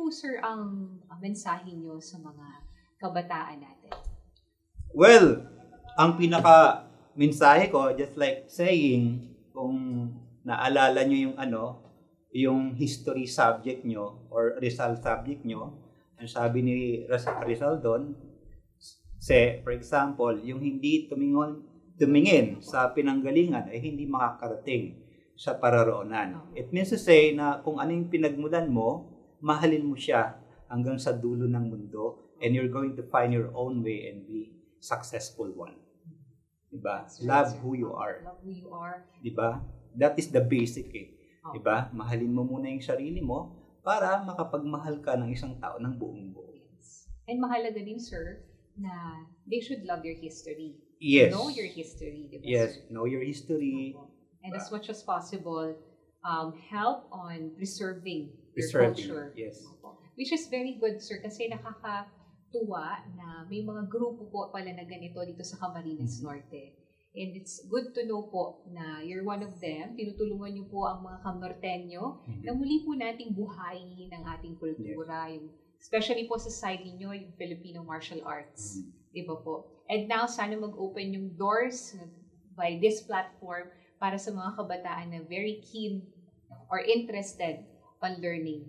po, sir, ang mensahe nyo sa mga kabataan natin? Well, ang pinaka-mensahe ko, just like saying, kung naalala nyo yung history subject nyo or Rizal subject nyo, ang sabi ni Rizal doon, for example, yung hindi tumingin sa pinanggalingan ay hindi makakarating sa pararoonan. It means to say na kung ano yung pinagmulan mo, mahalin mo siya hanggang sa dulo ng mundo, and you're going to find your own way and be successful one. Diba? Love who you are. Love who you are. Diba? That is the basic Diba? Mahalin mo muna yung sarili mo para makapagmahal ka ng isang tao ng buong buo. Yes. And mahalaga din, sir, na they should love your history. Yes. Know your history. Diba, yes. Sir? Know your history. And as much as possible, help on preserving your culture. Yes. Which is very good, sir, kasi nakakatuwa na may mga grupo po pala na ganito dito sa Camarines Norte. And it's good to know po na you're one of them. Tinutulungan niyo po ang mga Camartenyo na muli po nating buhayin ang ating kultura. Yung, especially po sa side niyo yung Filipino martial arts. Diba po? And now, sana mag-open yung doors by this platform para sa mga kabataan na very keen or interested on learning